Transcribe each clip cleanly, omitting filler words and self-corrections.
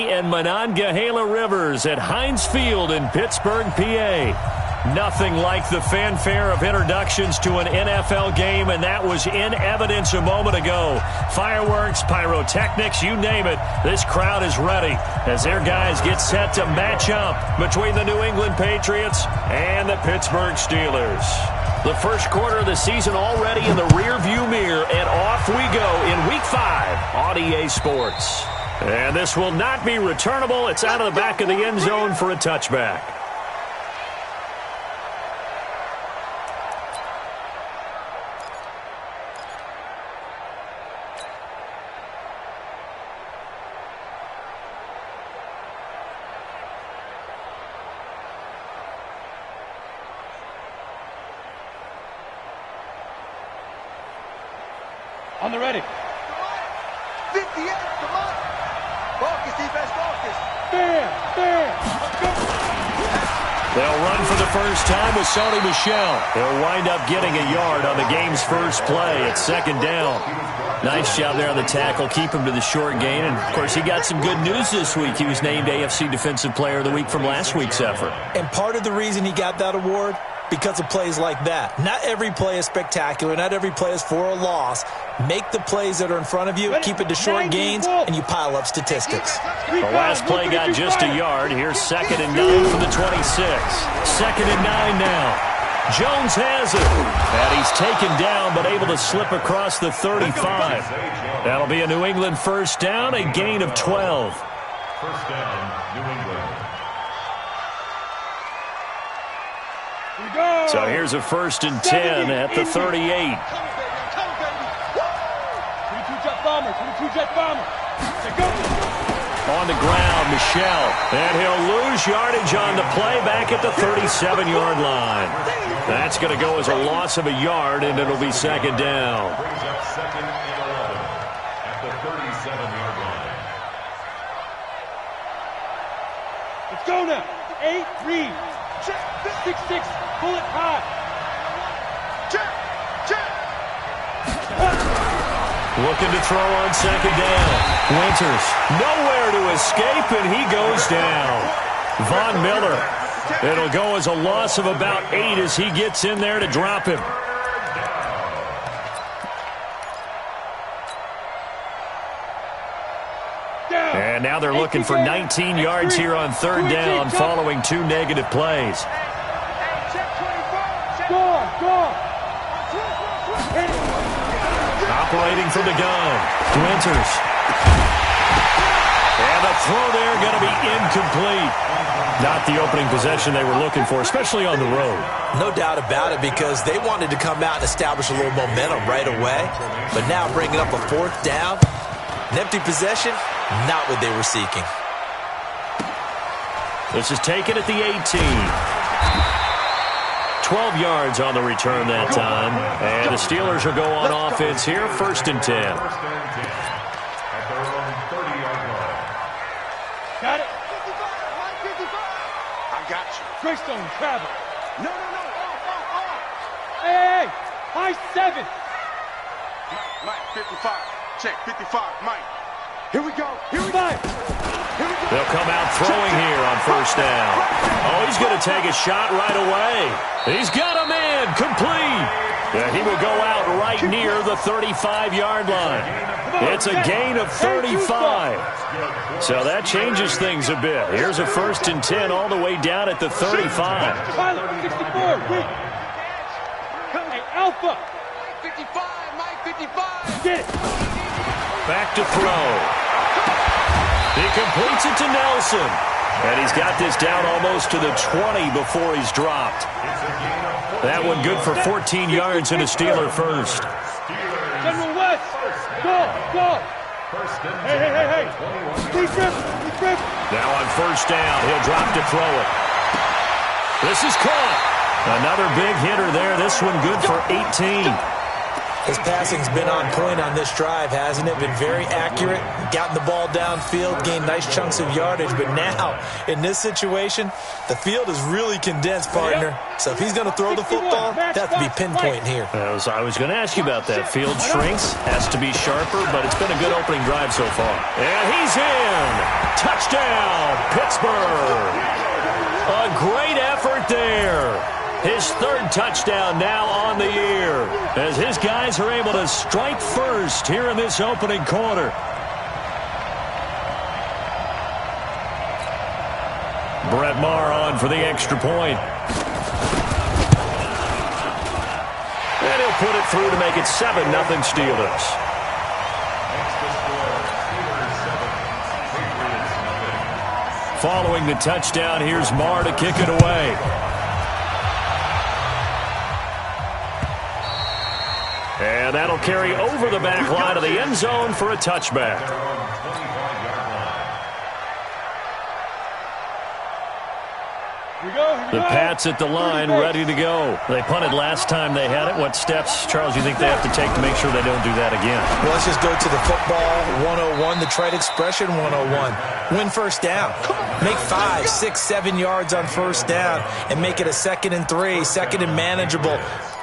City and Monongahela Rivers at Heinz Field in Pittsburgh, PA. Nothing like the fanfare of introductions to an NFL game, and that was in evidence a moment ago. Fireworks, pyrotechnics, you name it. This crowd is ready as their guys get set to match up between the New England Patriots and the Pittsburgh Steelers. The first quarter of the season already in the rearview mirror, and off we go in Week 5 on EA Sports. And this will not be returnable. It's out of the back of the end zone for a touchback. On the ready. 58, come on. Focus, defense, focus. Bam. They'll run for the first time with Sony Michel. He'll wind up getting a yard on the game's first play at second down. Nice job there on the tackle. Keep him to the short gain. And, of course, he got some good news this week. He was named AFC Defensive Player of the Week from last week's effort. And part of the reason he got that award, because of plays like that. Not every play is spectacular. Not every play is for a loss. Make the plays that are in front of you, keep it to short gains, and you pile up statistics. The last play got just a yard. Here's 2nd and 9 from the 26. 2nd and 9 now. Jones has it. And he's taken down, but able to slip across the 35. That'll be a New England first down, a gain of 12. First down, New England. So here's a 1st and 10 at the 38. 22 jet bomber. 22 jet bomber. On the ground, Michel. And he'll lose yardage on the play back at the 37-yard line. That's going to go as a loss of a yard, and it'll be 2nd down. Brings up 2nd and 11 at the 37-yard line. Let's go now. 8, 3. 6, pull it high. Check. Looking to throw on 2nd down. Winters nowhere to escape, and he goes down. Von Miller. It'll go as a loss of about 8 as he gets in there to drop him. And now they're looking for 19 yards here on 3rd down following 2 negative plays. Operating from the gun, Winters. And the throw there going to be incomplete. Not the opening possession they were looking for, especially on the road. No doubt about it, because they wanted to come out and establish a little momentum right away. But now bringing up a 4th down, an empty possession, not what they were seeking. This is taken at the 18. 12 yards on the return that time. And the Steelers will go on offense here, 1st and 10. First and 10 at their own 30-yard line. Got it. 55. I got you. Greystone, travel. No. Hey. High 7. Mike, 55. Check, 55. Mike. Here we go. They'll come out throwing here on 1st down. Oh, he's going to take a shot right away. He's got a man complete. Yeah, he will go out right near the 35-yard line. It's a gain of 35. So that changes things a bit. Here's a 1st and 10 all the way down at the 35. Pilot, 64. Hey, Alpha. 55. Mike, 55. Get it. Back to throw. He completes it to Nelson. And he's got this down almost to the 20 before he's dropped. That one good for 14 yards and a Steeler first. General West. Go. Hey. Please grip. Now on 1st down, he'll drop to throw it. This is caught. Another big hitter there. This one good for 18. His passing's been on point on this drive, hasn't it? Been very accurate, gotten the ball downfield, gained nice chunks of yardage. But now, in this situation, the field is really condensed, partner. So if he's going to throw the football, that has to be pinpoint here. I was going to ask you about that. Field shrinks, has to be sharper, but it's been a good opening drive so far. And he's in! Touchdown, Pittsburgh! A great effort there. His third touchdown now on the year as his guys are able to strike first here in this opening quarter. Brett Maher on for the extra point. And he'll put it through to make it 7-0 Steelers. Following the touchdown, here's Maher to kick it away. And that'll carry over the back line of the end zone for a touchback. The Pats at the line, ready to go. They punted last time they had it. What steps, Charles, you think they have to take to make sure they don't do that again? Well, let's just go to the football 101, the trite expression 101. Win first down. Make 5, 6, 7 yards on first down and make it a 2nd and 3, 2nd and manageable.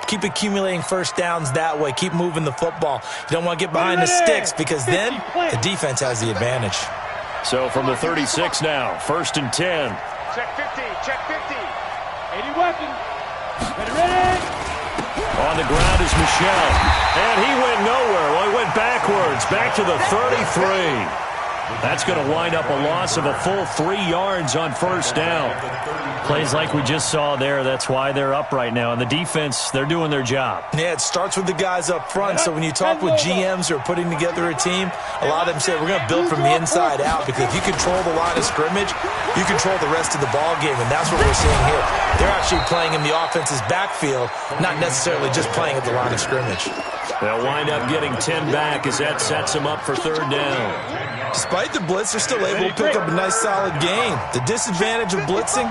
Keep accumulating first downs that way. Keep moving the football. You don't want to get behind the sticks because then the defense has the advantage. So from the 36 now, 1st and 10. Check 50, check 50. 80 weapons. Ready. On the ground is Michel. And he went nowhere. Well, he went backwards, back to the 33. That's going to wind up a loss of a full 3 yards on first down. Plays like we just saw there. That's why they're up right now. And the defense, they're doing their job. Yeah, it starts with the guys up front. So when you talk with GMs who are putting together a team, a lot of them say, we're going to build from the inside out. Because if you control the line of scrimmage, you control the rest of the ball game. And that's what we're seeing here. They're actually playing in the offense's backfield, not necessarily just playing at the line of scrimmage. They'll wind up getting 10 back as that sets them up for 3rd down. Despite the blitz, they're still able to pick up a nice solid gain. The disadvantage of blitzing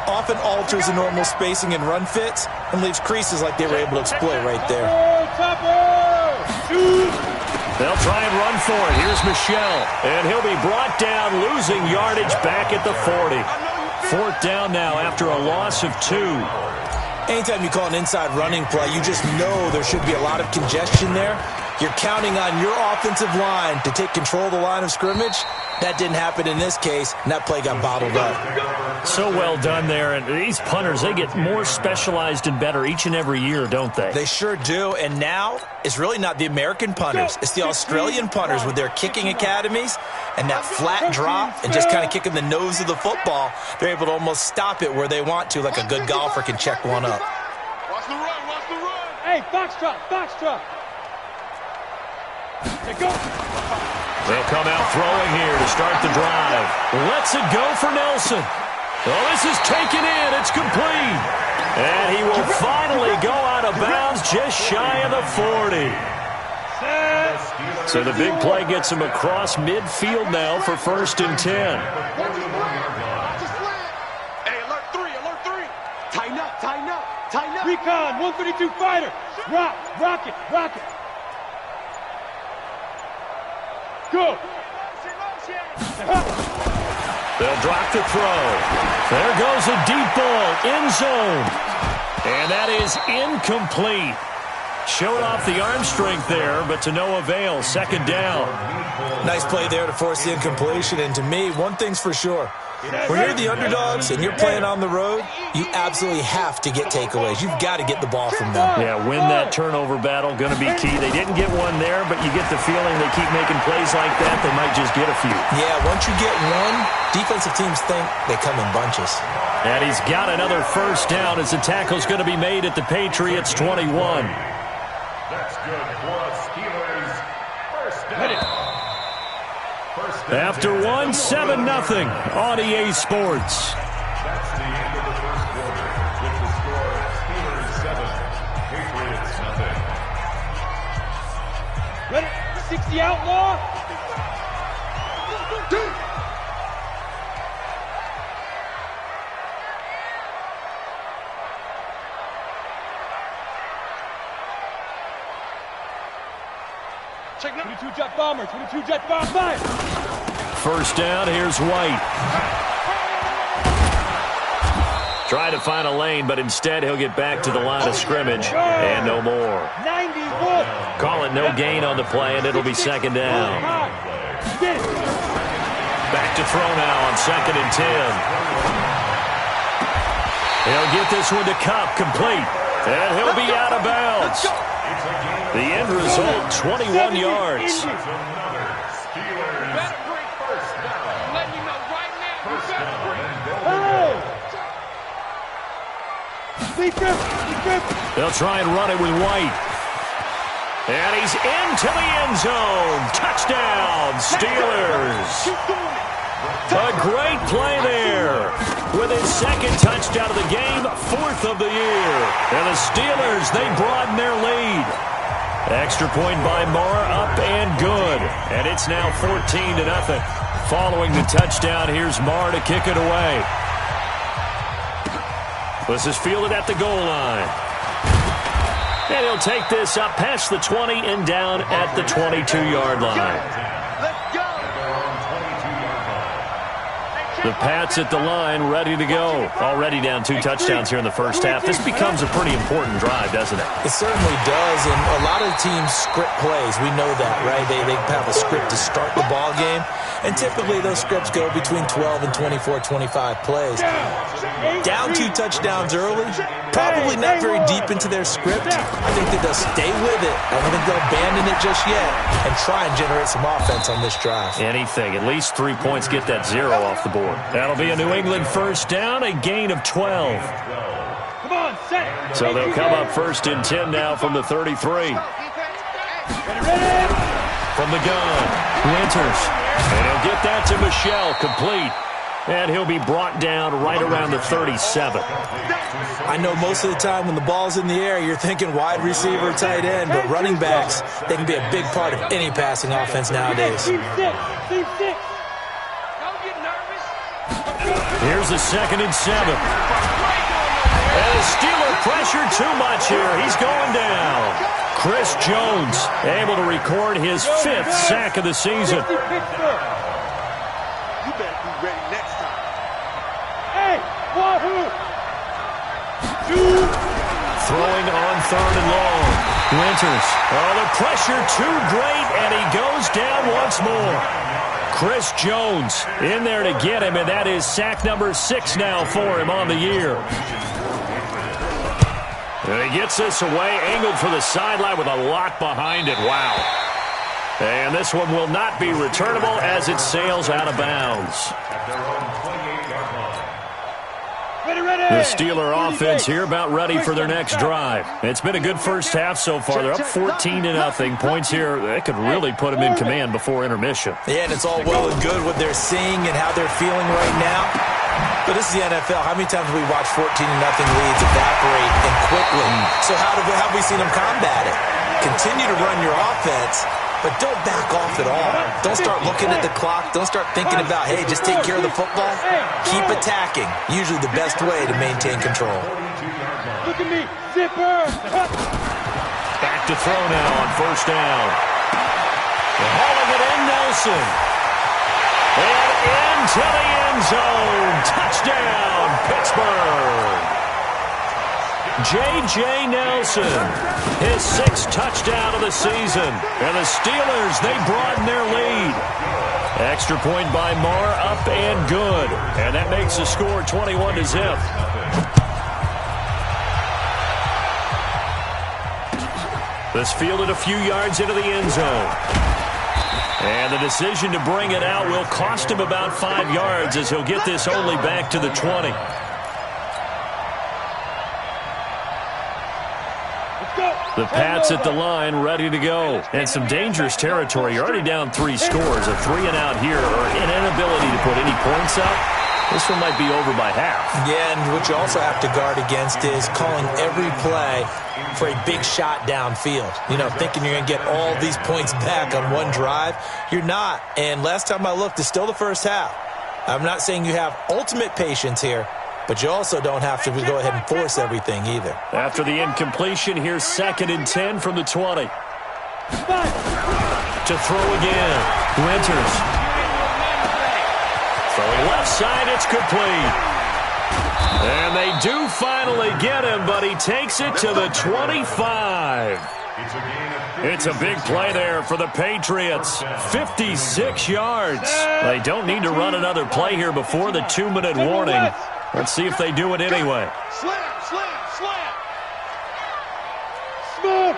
often alters the normal spacing and run fits and leaves creases like they were able to exploit right there. They'll try and run for it. Here's Michel, and he'll be brought down, losing yardage back at the 40. 4th down now after a loss of 2. Anytime you call an inside running play, you just know there should be a lot of congestion there. You're counting on your offensive line to take control of the line of scrimmage. That didn't happen in this case, and that play got bottled up. So well done there. And these punters, they get more specialized and better each and every year, don't they? They sure do. And now it's really not the American punters. It's the Australian punters with their kicking academies and that flat drop and just kind of kicking the nose of the football. They're able to almost stop it where they want to, like a good golfer can check one up. Watch the run, watch the run. Hey, foxtrot, foxtrot. Hey, go. They'll come out throwing here to start the drive. Lets it go for Nelson. Oh, this is taken in. It's complete. And he will finally go out of bounds just shy of the 40. So the big play gets him across midfield now for 1st and 10. Hey, alert 3, alert 3. Tighten up, tighten up, tighten up. Recon, 132 fighter. Rock it. Go. They'll drop the throw. There goes a deep ball, end zone. And that is incomplete. Showed off the arm strength there, but to no avail. 2nd down. Nice play there to force the incompletion. And to me, one thing's for sure. When you're the underdogs and you're playing on the road, you absolutely have to get takeaways. You've got to get the ball from them. Yeah, win that turnover battle, going to be key. They didn't get one there, but you get the feeling they keep making plays like that, they might just get a few. Yeah, once you get one, defensive teams think they come in bunches. And he's got another 1st down as the tackle's going to be made at the Patriots' 21. That's good for us, Steelers. 1st down. After 1, 7-0 on EA Sports. That's the end of the 1st quarter with the score Steelers 7, Patriots nothing. Ready? 60 outlaw. 22 jet bomber, 22 jet bomber. Fire. First down, here's White. Trying to find a lane, but instead he'll get back to the line of scrimmage and no more. 91. Call it no gain on the play, and it'll be second down. Back to throw now on 2nd and 10. He'll get this one to Cup, complete, and he'll be out of bounds. The end result, 21 yards. They'll try and run it with White. And he's into the end zone. Touchdown, Steelers. A great play there. With his 2nd touchdown of the game, 4th of the year. And the Steelers, they broaden their lead. Extra point by Marr, up and good. And it's now 14-0. Following the touchdown, here's Marr to kick it away. This is fielded at the goal line. And he'll take this up past the 20 and down at the 22-yard line. The Pats at the line, ready to go. Already down 2 touchdowns here in the first half. This becomes a pretty important drive, doesn't it? It certainly does, and a lot of teams script plays. We know that, right? They have a script to start the ball game, and typically those scripts go between 12 and 24, 25 plays. Down 2 touchdowns early, probably not very deep into their script. I think that they'll stay with it. I don't think they'll abandon it just yet and try and generate some offense on this drive. Anything. At least 3 points, get that 0 off the board. That'll be a New England first down, a gain of 12. Come on, set. So they'll come up 1st and 10 now from the 33. From the gun, Winters. And he'll get that to Michelle, complete. And he'll be brought down right around the 37. I know most of the time when the ball's in the air, you're thinking wide receiver, tight end, but running backs, they can be a big part of any passing offense nowadays. Here's the 2nd and 7. And the Steeler pressure too much here. He's going down. Chris Jones able to record his 5th sack of the season. You better be ready next time. Hey, Wahoo! Throwing on 3rd and long. Winters. Oh, the pressure too great, and he goes down once more. Chris Jones in there to get him, and that is sack number 6 now for him on the year. And he gets this away, angled for the sideline with a lot behind it. Wow. And this one will not be returnable as it sails out of bounds. The Steeler offense here about ready for their next drive. It's been a good first half so far. They're up 14-0. Points here, that could really put them in command before intermission. Yeah, and it's all well and good what they're seeing and how they're feeling right now. But this is the NFL. How many times have we watched 14-0 leads evaporate and quickly? So how have we seen them combat it? Continue to run your offense, but don't back off at all. Don't start looking at the clock. Don't start thinking about, hey, just take care of the football. Keep attacking. Usually the best way to maintain control. Look at me, zipper. Back to throw now on 1st down. Hauling it in, Nelson. And into the end zone. Touchdown, Pittsburgh. J.J. Nelson, his 6th touchdown of the season. And the Steelers, they broaden their lead. Extra point by Marr, up and good. And that makes the score 21-0. This fielded a few yards into the end zone. And the decision to bring it out will cost him about 5 yards as he'll get this only back to the 20. The Pats at the line, ready to go. And some dangerous territory. You're already down 3 scores. A 3-and-out here, or an inability to put any points up. This one might be over by half. Yeah, and what you also have to guard against is calling every play for a big shot downfield. You know, thinking you're going to get all these points back on one drive. You're not. And last time I looked, it's still the first half. I'm not saying you have ultimate patience here, but you also don't have to go ahead and force everything either. After the incompletion, here's 2nd and 10 from the 20. To throw again. Winters. Throwing left side, it's complete. And they do finally get him, but he takes it to the 25. It's a big play there for the Patriots. 56 yards. They don't need to run another play here before the 2-minute warning. Let's see if they do it anyway. Slam, slam, slam. Smoke.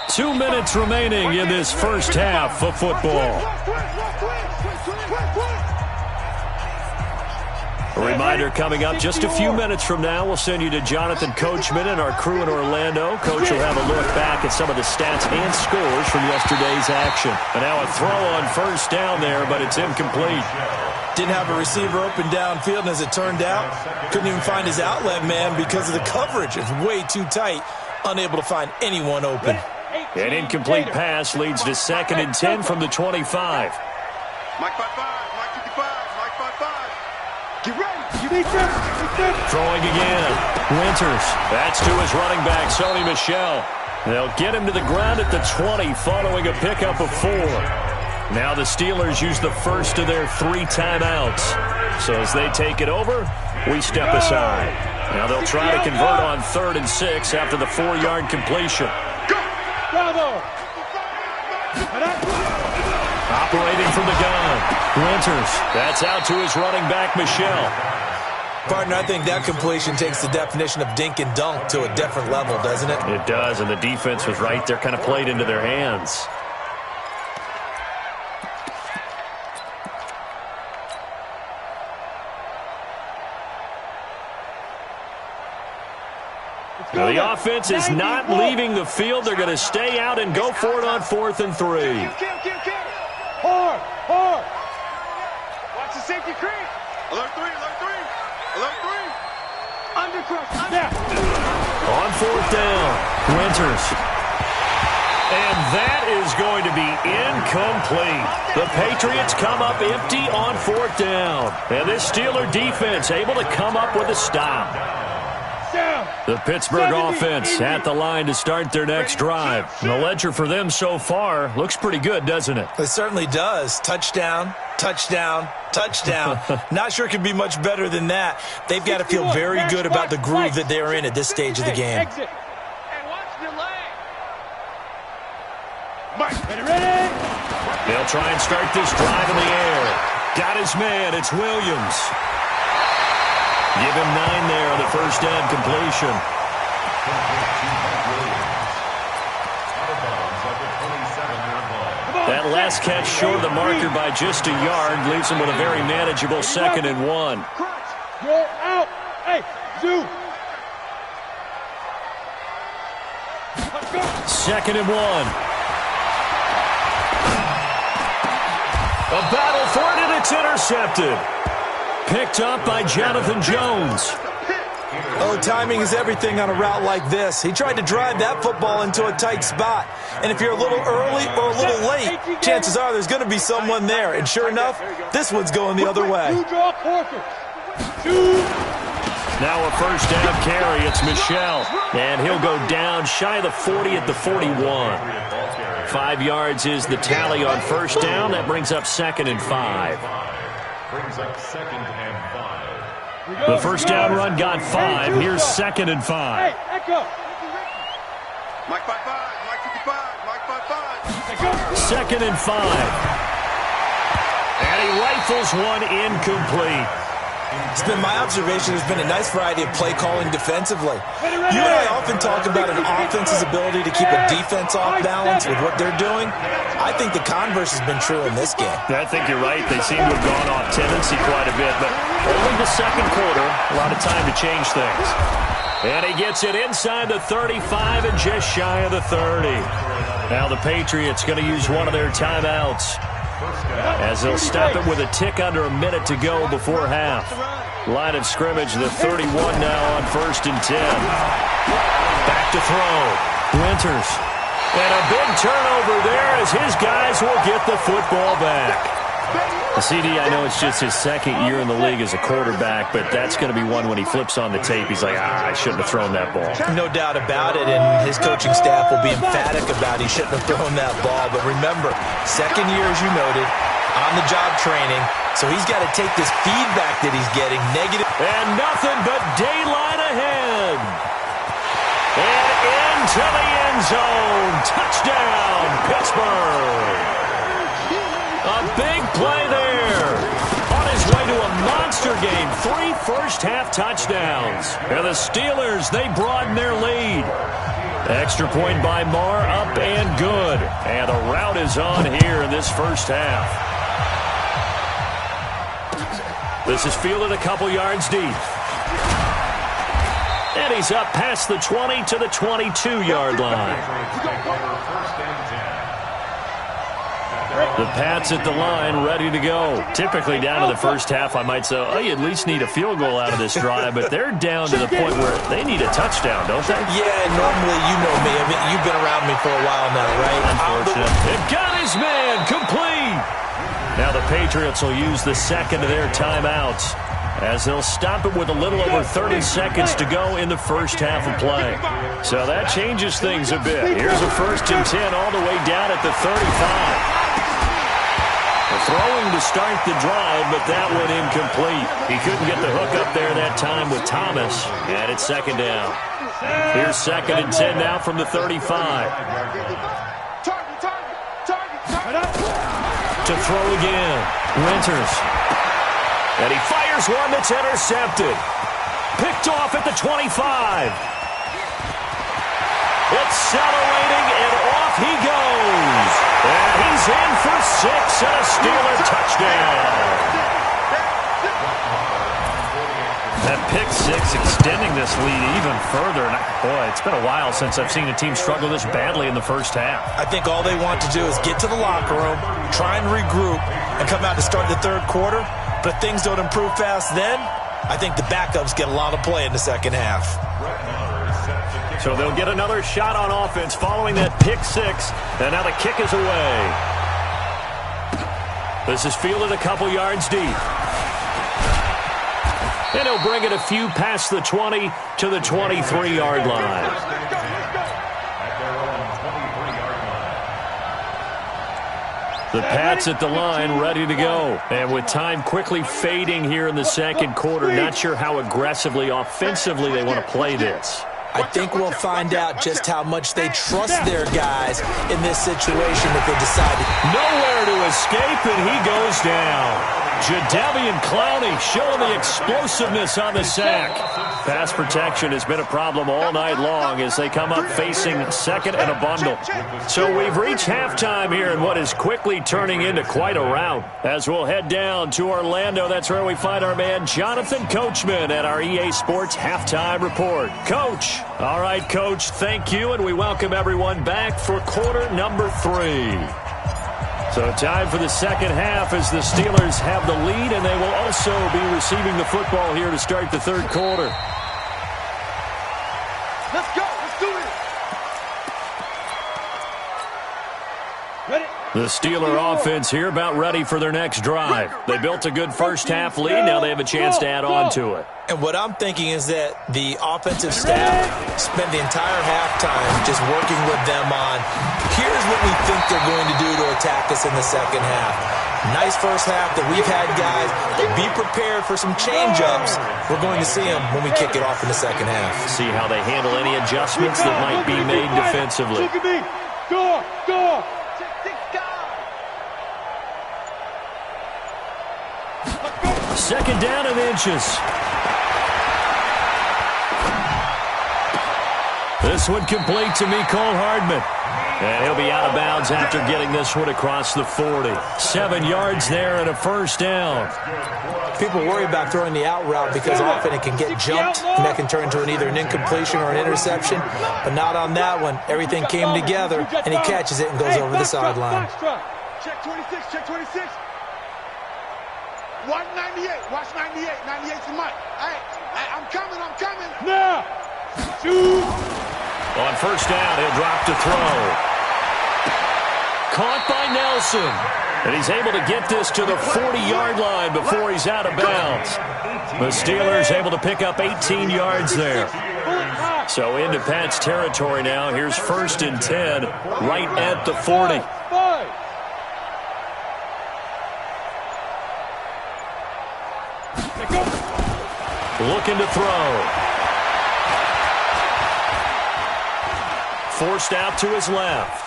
2 minutes remaining in this first half of football. A reminder coming up just a few minutes from now. We'll send you to Jonathan Coachman and our crew in Orlando. Coach will have a look back at some of the stats and scores from yesterday's action. And now a throw on first down there, but it's incomplete. Didn't have a receiver open downfield, and as it turned out, couldn't even find his outlet man because of the coverage. It's way too tight, unable to find anyone open. An incomplete pass leads to 2nd and 10 from the 25. Mike 5-5, Mike 55, Mike 5-5. Get ready. Throwing again. Winters. That's to his running back, Sony Michel. They'll get him to the ground at the 20 following a pickup of 4. Now the Steelers use the first of their 3 timeouts. So as they take it over, we step aside. Now they'll try to convert on 3rd and 6 after the 4-yard completion. Operating from the gun. Winters. That's out to his running back, Michel. Partner, I think that completion takes the definition of dink and dunk to a different level, doesn't it? It does, and the defense was right there, kind of played into their hands. Now the offense is not leaving the field. They're going to stay out and go for it on 4th and 3. Hard. Watch the safety creep. Alert 3, alert 3. Alert 3. Undercross. On 4th down, Winters. And that is going to be incomplete. The Patriots come up empty on 4th down. And this Steeler defense able to come up with a stop. The Pittsburgh offense at the line to start their next drive. And the ledger for them so far looks pretty good, doesn't it? It certainly does. Touchdown, touchdown, touchdown. Not sure it could be much better than that. They've got to feel very good about the groove that they're in at this stage of the game. Hey, watch the leg. Mike, ready? They'll try and start this drive in the air. Got his man. It's Williams. Give him 9 there on the first down completion. That last catch short of the marker by just a yard leaves him with a very manageable 2nd and 1. You're out. Hey, Zoo. 2nd and 1. A battle for it, and it's intercepted. Picked up by Jonathan Jones. Oh, timing is everything on a route like this. He tried to drive that football into a tight spot. And if you're a little early or a little late, chances are there's going to be someone there. And sure enough, this one's going the other way. Now a first down carry. It's Michel. And he'll go down shy of the 40 at the 41. 5 yards is the tally on first down. That brings up 2nd and 5. Brings up 2nd and 5. The first down run got 5. Here's 2nd and 5. Hey, echo. Mike 5-5, Mike 55, Mike 5-5. 2nd and 5. And he rifles one incomplete. It's been my observation there's been a nice variety of play calling defensively. You and I often talk about an offense's ability to keep a defense off balance with what they're doing. I think the converse has been true in this game. I think you're right. They seem to have gone off tendency quite a bit, but only the second quarter, a lot of time to change things. And he gets it inside the 35 and just shy of the 30. Now the Patriots going to use one of their timeouts, as they'll stop it with a tick under a minute to go before half. Line of scrimmage, the 31 now on 1st and 10. Back to throw. Winters. And a big turnover there as his guys will get the football back. CD, I know it's just his second year in the league as a quarterback, but that's going to be one when he flips on the tape, he's like, I shouldn't have thrown that ball. No doubt about it, and his coaching staff will be emphatic about he shouldn't have thrown that ball. But remember, second year, as you noted, on-the-job training, so he's got to take this feedback that he's getting negative. And nothing but daylight ahead. And into the end zone. Touchdown, Pittsburgh. A big play there. On his way to a monster game. 3 first-half touchdowns. And the Steelers, they broaden their lead. Extra point by Marr, up and good. And a rout is on here in this first half. This is fielded a couple yards deep. And he's up past the 20 to the 22-yard line. The Pats at the line, ready to go. Typically down to the first half, I might say, oh, you at least need a field goal out of this drive, but they're down to the point where they need a touchdown, don't they? Yeah, normally, you know me. I mean, you've been around me for a while now, right? Unfortunate. They've got his man, complete. Now the Patriots will use the second of their timeouts as they'll stop it with a little over 30 seconds to go in the first half of play. So that changes things a bit. Here's a 1st and 10 all the way down at the 35. Throwing to start the drive, but that went incomplete. He couldn't get the hook up there that time with Thomas, and it's second down. Here's 2nd and 10 now from the 35. To throw again, Winters. And he fires one that's intercepted. Picked off at the 25. Accelerating, and off he goes. And he's in for 6 and a Steeler touchdown. That pick 6 extending this lead even further. And boy, it's been a while since I've seen a team struggle this badly in the first half. I think all they want to do is get to the locker room, try and regroup, and come out to start the third quarter. But if things don't improve fast then, I think the backups get a lot of play in the second half. So they'll get another shot on offense following that pick 6. And now the kick is away. This is fielded a couple yards deep. And he'll bring it a few past the 20 to the 23-yard line. The Pats at the line, ready to go. And with time quickly fading here in the second quarter, not sure how aggressively, offensively they want to play this. I think we'll find out just how much they trust their guys in this situation if they decide nowhere to escape, and he goes down. Jadeveon Clowney showing the explosiveness on the sack. Pass protection has been a problem all night long as they come up facing 2nd and a bundle. So we've reached halftime here in what is quickly turning into quite a rout. As we'll head down to Orlando, that's where we find our man Jonathan Coachman at our EA Sports Halftime Report. Coach. All right, Coach, thank you, and we welcome everyone back for quarter number 3. So time for the second half as the Steelers have the lead, and they will also be receiving the football here to start the third quarter. Let's go. Let's do it. Ready? The Steeler offense here about ready for their next drive. They built a good first half lead. Now they have a chance to add on to it. And what I'm thinking is that the offensive staff spent the entire halftime just working with them on, here's what we think they're going to do to attack us in the second half. Nice first half that we've had, guys, but be prepared for some change-ups. We're going to see them when we kick it off in the second half. See how they handle any adjustments that might be made defensively. Look at me. Go, go. Second down and inches. This one complete to Mecole Hardman. And he'll be out of bounds after getting this one across the 40. 7 yards there and a first down. People worry about throwing the out route because often it can get jumped, and that can turn into either an incompletion or an interception. But not on that one. Everything came together, and he catches it and goes over the sideline. Check 26, check 26. Watch 98, watch 98. 98's the mic. Hey, I'm coming. Now. Shoot. On first down, he'll drop to throw. Caught by Nelson. And he's able to get this to the 40-yard line before he's out of bounds. The Steelers able to pick up 18 yards there. So into Pat's territory now. Here's 1st and 10 right at the 40. Looking to throw. Forced out to his left.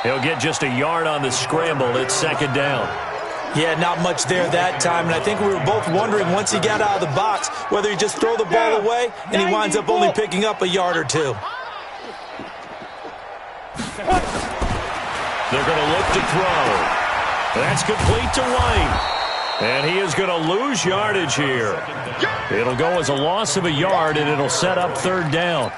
He'll get just a yard on the scramble. It's 2nd down. Yeah, not much there that time, and I think we were both wondering once he got out of the box whether he just throw the ball away and he winds up only picking up a yard or two. They're going to look to throw. That's complete to White. And he is going to lose yardage here. It'll go as a loss of a yard, and it'll set up 3rd down.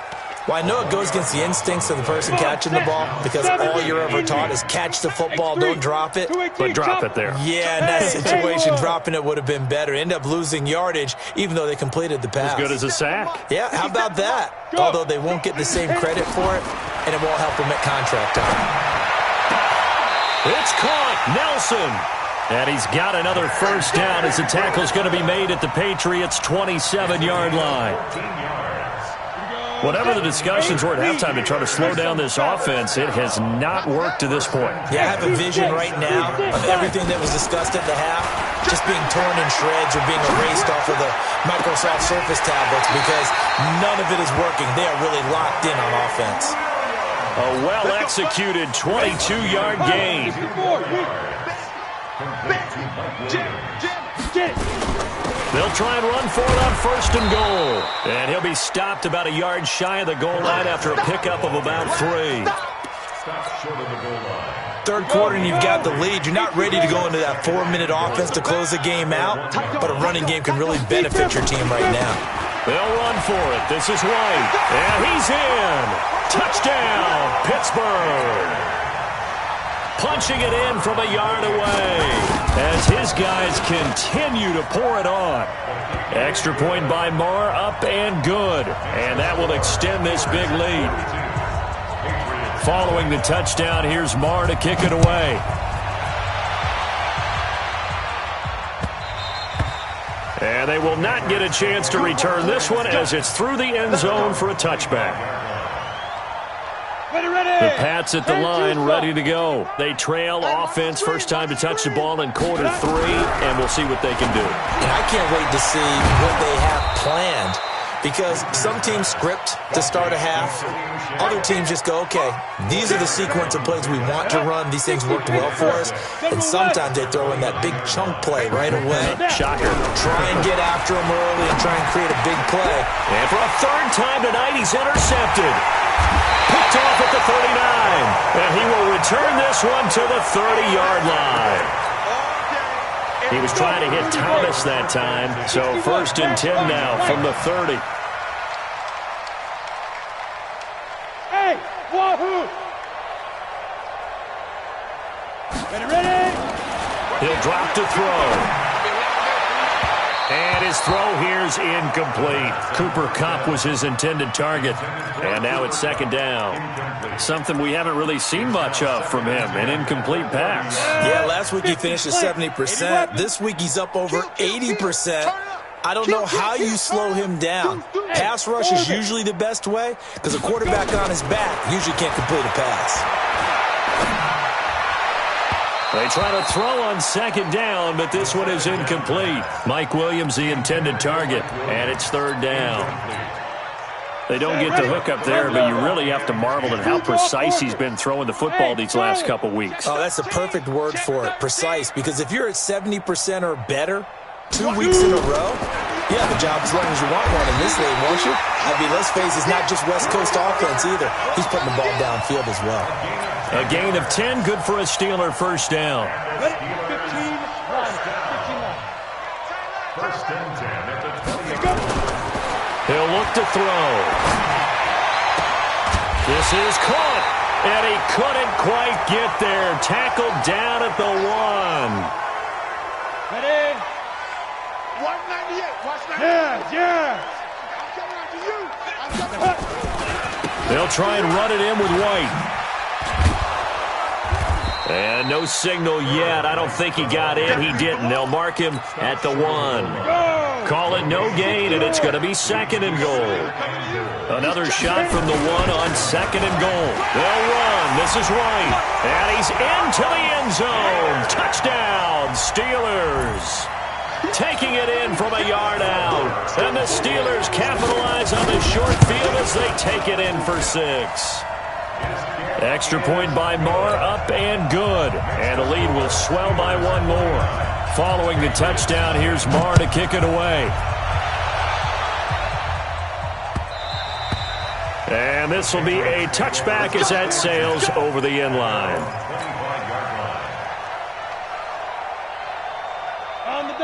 Well, I know it goes against the instincts of the person catching the ball because all you're ever taught is catch the football, don't drop it. But drop it there. Yeah, in that situation, dropping it would have been better. End up losing yardage, even though they completed the pass. As good as a sack. Yeah, how about that? Although they won't get the same credit for it, and it won't help them at contract time. It's caught. Nelson. And he's got another 1st down as the tackle's going to be made at the Patriots' 27-yard line. Whatever the discussions were at halftime to try to slow down this offense, it has not worked to this point. Yeah, I have a vision right now of everything that was discussed at the half just being torn in shreds or being erased off of the Microsoft Surface tablets because none of it is working. They are really locked in on offense. A well-executed 22-yard gain. They'll try and run for it on 1st and goal. And he'll be stopped about a yard shy of the goal line after a pickup of about 3. 3rd quarter and you've got the lead. You're not ready to go into that 4-minute offense to close the game out, but a running game can really benefit your team right now. They'll run for it. This is White. And he's in. Touchdown, Pittsburgh. Punching it in from a yard away as his guys continue to pour it on. Extra point by Marr, up and good. And that will extend this big lead. Following the touchdown, here's Marr to kick it away. And they will not get a chance to return this one as it's through the end zone for a touchback. The Pats at the line, ready to go. They trail offense, first time to touch the ball in quarter 3, and we'll see what they can do. And I can't wait to see what they have planned because some teams script to start a half. Other teams just go, okay, these are the sequence of plays we want to run. These things worked well for us. And sometimes they throw in that big chunk play right away. Shocker. Try and get after them early and try and create a big play. And for a 3rd time tonight, he's intercepted. Picked off at the 39. And he will return this one to the 30-yard line. He was trying to hit Thomas that time. So 1st and 10 now from the 30. Hey, wahoo! Ready? He'll drop to throw. And his throw here's incomplete. Cooper Kupp was his intended target. And now it's 2nd down. Something we haven't really seen much of from him, an incomplete pass. Yeah, last week he finished at 70%. This week he's up over 80%. I don't know how you slow him down. Pass rush is usually the best way because a quarterback on his back usually can't complete a pass. They try to throw on 2nd down, but this one is incomplete. Mike Williams, the intended target, and it's 3rd down. They don't get the hook up there, but you really have to marvel at how precise he's been throwing the football these last couple weeks. Oh, that's the perfect word for it, precise, because if you're at 70% or better 2 weeks in a row, you have a job as long as you want one in this league, won't you? I mean, let's face it, it's not just West Coast offense either. He's putting the ball downfield as well. A gain of 10, good for a Steeler 1st down. 15, 15 1st and 10 at the 20. He'll look to throw. This is caught, and he couldn't quite get there. Tackled down at the 1. Ready? 198. Watch that. Yeah. I'm coming out to you. They'll try and run it in with White. And no signal yet. I don't think he got in. He didn't. They'll mark him at the 1. Call it no gain, and it's going to be 2nd and goal. Another shot from the 1 on 2nd and goal. They'll run. This is White. And he's into the end zone. Touchdown, Steelers. Taking it in from a yard out. And the Steelers capitalize on the short field as they take it in for 6. Extra point by Marr, up and good. And the lead will swell by 1 more. Following the touchdown, here's Marr to kick it away. And this will be a touchback as that sails over the end line.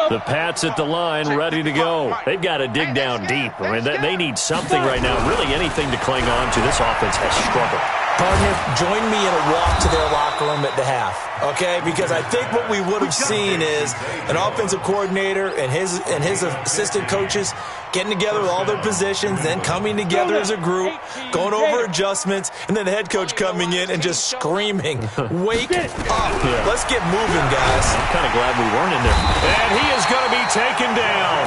The Pats at the line, ready to go. They've got to dig down deep. I mean, they need something right now, really anything to cling on to. This offense has struggled. Partner, join me in a walk to their locker room at the half, okay? Because I think what we would have seen is an offensive coordinator and his assistant coaches getting together with all their positions, then coming together as a group, going over adjustments, and then the head coach coming in and just screaming, wake up. Yeah. Let's get moving, guys. I'm kind of glad we weren't in there. And he is going to be taken down.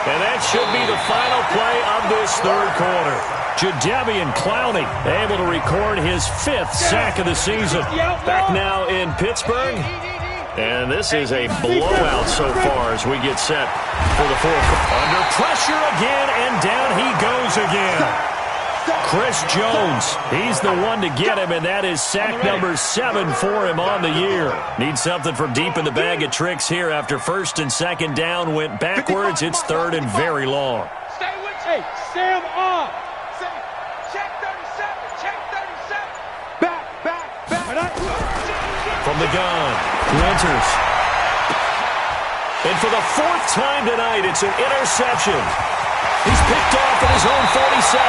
And that should be the final play of this 3rd quarter. Jadeveon Clowney able to record his 5th sack of the season. Back now in Pittsburgh. And this is a blowout so far as we get set for the 4th. Under pressure again, and down he goes again. Chris Jones, he's the one to get him, and that is sack number 7 for him on the year. Needs something from deep in the bag of tricks here after 1st and 2nd down went backwards. It's 3rd and very long. Hey, Sam off. Check 37. Check 37. Back. From the gun, Winters. And for the 4th time tonight, it's an interception. He's picked off at his own 47.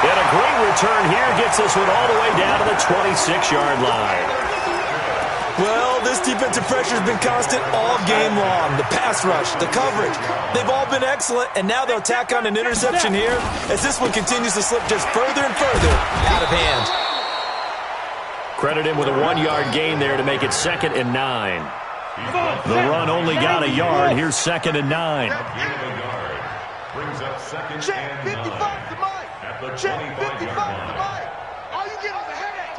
And a great return here gets this one all the way down to the 26-yard line. Well, this defensive pressure has been constant all game long. The pass rush, the coverage, they've all been excellent, and now they'll tack on an interception here as this one continues to slip just further and further out of hand. Credit him with a 1-yard gain there to make it 2nd and 9. The run only got a yard. Here's 2nd and 9. Brings up 2nd Check and 55 9. to Mike. At the Check 25-yard 55 to line. Mike. All you get is a headache.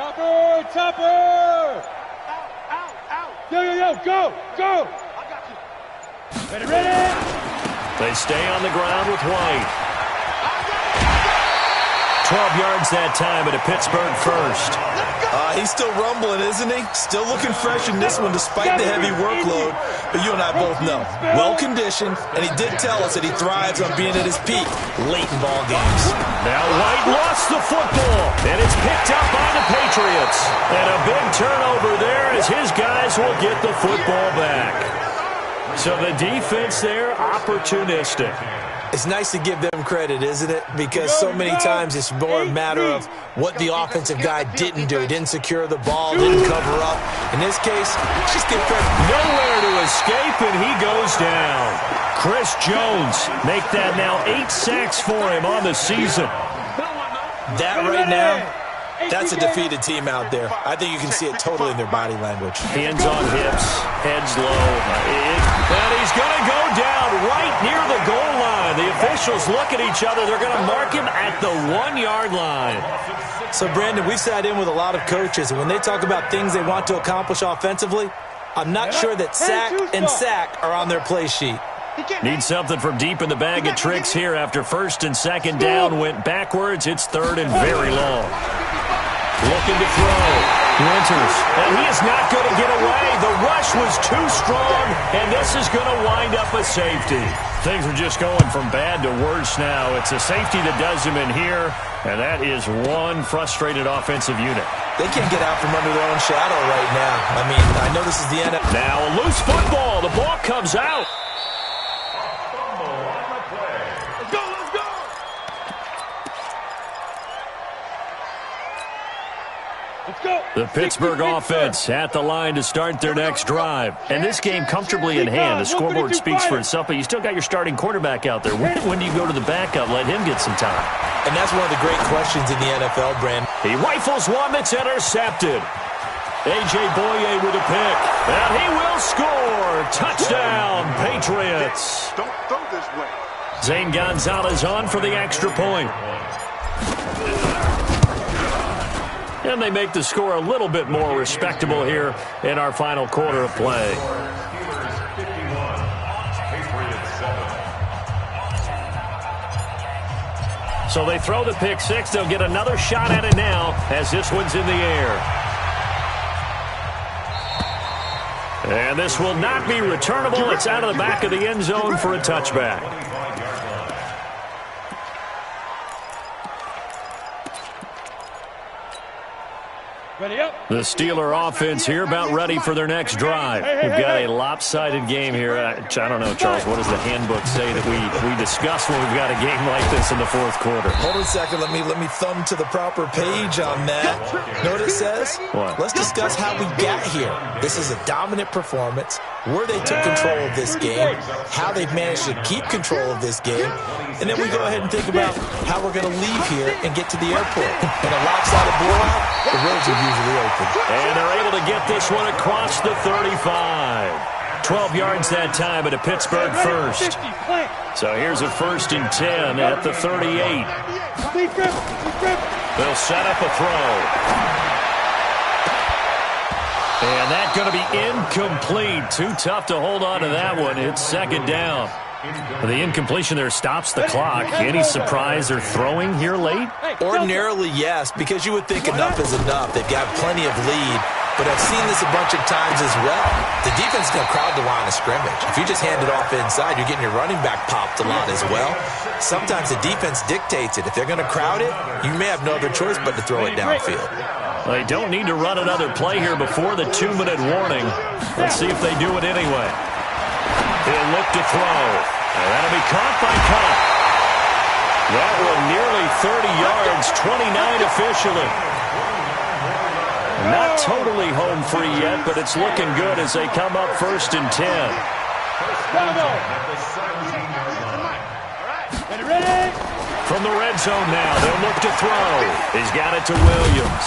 Topper. Out. Yo, go. I got you. Ready. They stay on the ground with White. 12 yards that time at a Pittsburgh 1st. He's still rumbling, isn't he? Still looking fresh in this one despite the heavy workload. But you and I both know, well-conditioned, and he did tell us that he thrives on being at his peak late in ball games. Now White lost the football, and it's picked up by the Patriots. And a big turnover there as his guys will get the football back. So the defense there, opportunistic. It's nice to give them credit, isn't it? Because so many times it's more a matter of what the offensive guy didn't do. He didn't secure the ball, didn't cover up. In this case, just give credit. Nowhere to escape, and he goes down. Chris Jones make that now 8 sacks for him on the season. That right now, that's a defeated team out there. I think you can see it totally in their body language. Hands on hips, heads low. And he's going to go down right near the goal line. The officials look at each other. They're going to mark him at the 1-yard line. So, Brandon, we've sat in with a lot of coaches, and when they talk about things they want to accomplish offensively, I'm not sure that sack are on their play sheet. Need something from deep in the bag of tricks here after 1st and 2nd down went backwards. It's 3rd and very long. Looking to throw. Winters. And he is not going to get away. The rush was too strong, and this is going to wind up a safety. Things are just going from bad to worse now. It's a safety that does him in here, and that is one frustrated offensive unit. They can't get out from under their own shadow right now. I mean, I know this is the NFL. Now a loose football. The ball comes out. The Pittsburgh offense at the line to start their next drive. And this game comfortably in hand. The scoreboard speaks for itself, but you still got your starting quarterback out there. When do you go to the backup, let him get some time? And that's one of the great questions in the NFL, Brand. He rifles one that's intercepted. A.J. Boye with a pick. And he will score. Touchdown, Patriots. Don't throw this way. Zane Gonzalez on for the extra point. And they make the score a little bit more respectable here in our final quarter of play. Steelers 51, Patriots 7. So they throw the pick six. They'll get another shot at it now as this one's in the air. And this will not be returnable. It's out of the back of the end zone for a touchback. Ready up. The Steeler offense here about ready for their next drive. We've got a lopsided game here. I don't know, Charles, what does the handbook say that we discuss when we've got a game like this in the fourth quarter? Hold on a second. Let me thumb to the proper page on that. Know what it says? What? Let's discuss how we got here. This is a dominant performance, where they took control of this game, how they've managed to keep control of this game, and then we go ahead and think about how we're going to leave here and get to the airport. In a lopsided blowout, the roads are usually open. And they're able to get this one across the 35. 12 yards that time at a Pittsburgh first. So here's a 1st and 10 at the 38. They'll set up a throw. And that's going to be incomplete. Too tough to hold on to that one. It's 2nd down. The incompletion there stops the clock. Any surprise they're throwing here late? Ordinarily, yes, because you would think enough is enough. They've got plenty of lead, but I've seen this a bunch of times as well. The defense is going to crowd the line of scrimmage. If you just hand it off inside, you're getting your running back popped a lot as well. Sometimes the defense dictates it. If they're going to crowd it, you may have no other choice but to throw it downfield. They don't need to run another play here before the 2-minute warning. Let's see if they do it anyway. He'll look to throw. And that'll be caught by Cup. That one nearly 30 yards, 29 officially. Not totally home free yet, but it's looking good as they come up 1st and 10. From the red zone now, they'll look to throw. He's got it to Williams.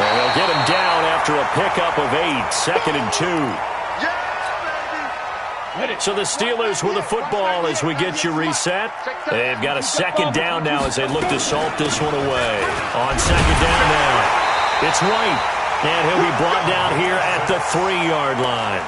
And they'll get him down after a pickup of 8, 2nd and 2. So the Steelers with the football as we get you reset. They've got a 2nd down now as they look to salt this one away. On 2nd down now, it's White. And he'll be brought down here at the 3-yard line.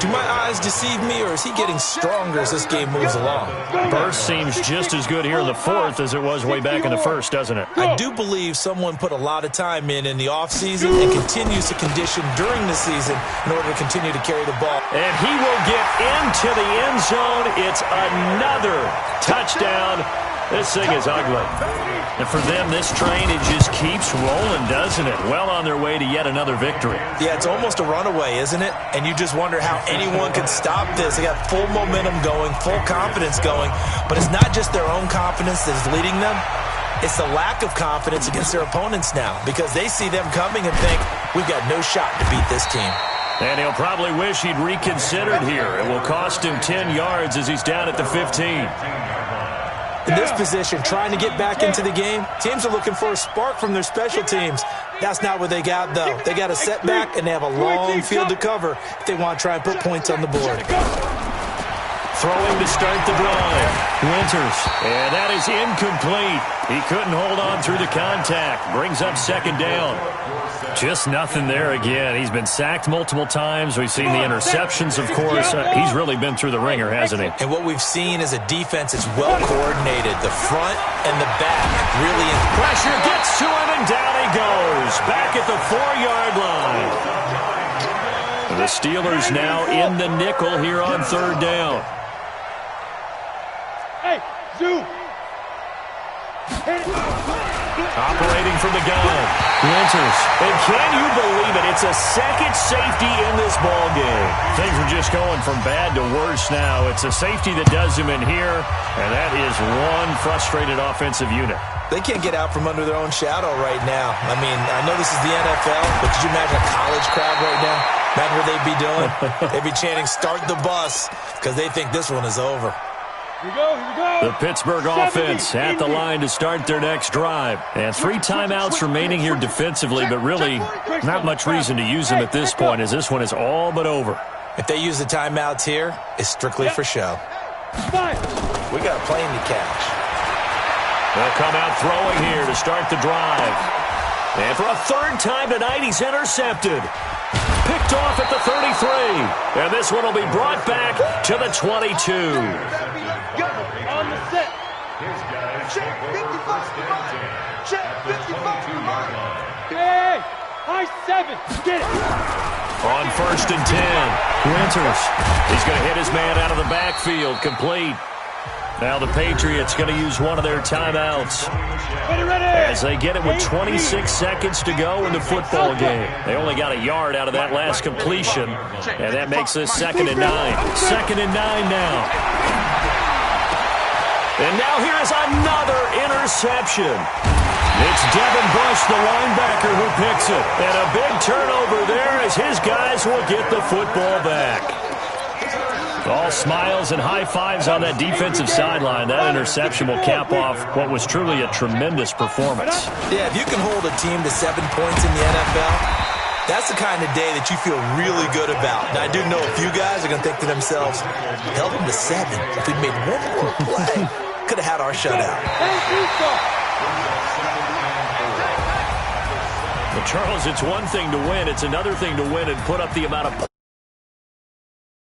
Do my eyes deceive me, or is he getting stronger as this game moves along? Burst seems just as good here in the 4th as it was way back in the 1st, doesn't it? I do believe someone put a lot of time in the offseason and continues to condition during the season in order to continue to carry the ball. And he will get into the end zone. It's another touchdown. This thing is ugly. And for them, this train, it just keeps rolling, doesn't it? Well on their way to yet another victory. Yeah, it's almost a runaway, isn't it? And you just wonder how anyone could stop this. They got full momentum going, full confidence going. But it's not just their own confidence that is leading them. It's the lack of confidence against their opponents now, because they see them coming and think, we've got no shot to beat this team. And he'll probably wish he'd reconsidered here. It will cost him 10 yards as he's down at the 15. In this position, trying to get back into the game, teams are looking for a spark from their special teams. That's not what they got, though. They got a setback, and they have a long field to cover if they want to try and put points on the board. Throwing to start the drive. Winters. And that is incomplete. He couldn't hold on through the contact. Brings up 2nd down. Just nothing there again. He's been sacked multiple times. We've seen the interceptions, of course. He's really been through the ringer, hasn't he? And what we've seen is a defense that's well coordinated. The front and the back really in. Pressure gets to him, and down he goes. Back at the 4-yard line. The Steelers now in the nickel here on 3rd down. Hey, Zoo. Operating from the gun. Winters. And can you believe it? It's a second safety in this ball game. Things are just going from bad to worse now. It's a safety that does him in here, and that is one frustrated offensive unit. They can't get out from under their own shadow right now. I mean, I know this is the NFL, but could you imagine a college crowd right now? Imagine what they'd be doing. They'd be chanting, "Start the bus," because they think this one is over. Here we go. The Pittsburgh offense at the line to start their next drive. And 3 timeouts remaining here defensively, but really not much reason to use them at this point as this one is all but over. If they use the timeouts here, it's strictly for show. We got a plane to catch. They'll come out throwing here to start the drive. And for a 3rd time tonight, he's intercepted. Picked off at the 33. And this one will be brought back to the 22. On the set. Check 55. Check 55. Hey, high 7. Get it. On 1st and 10. Winters. He's going to hit his man out of the backfield. Complete. Now the Patriots going to use one of their timeouts as they get it with 26 seconds to go in the football game. They only got a yard out of that last completion, and that makes this 2nd and 9. 2nd and 9 now. And now here's another interception. It's Devin Bush, the linebacker, who picks it. And a big turnover there as his guys will get the football back. All smiles and high fives on that defensive sideline. That interception will cap off what was truly a tremendous performance. Yeah, if you can hold a team to 7 points in the NFL, that's the kind of day that you feel really good about. Now, I do know a few guys are going to think to themselves, held them to 7. If we made one more play, could have had our shutout. Well, Charles, it's one thing to win. It's another thing to win and put up the amount of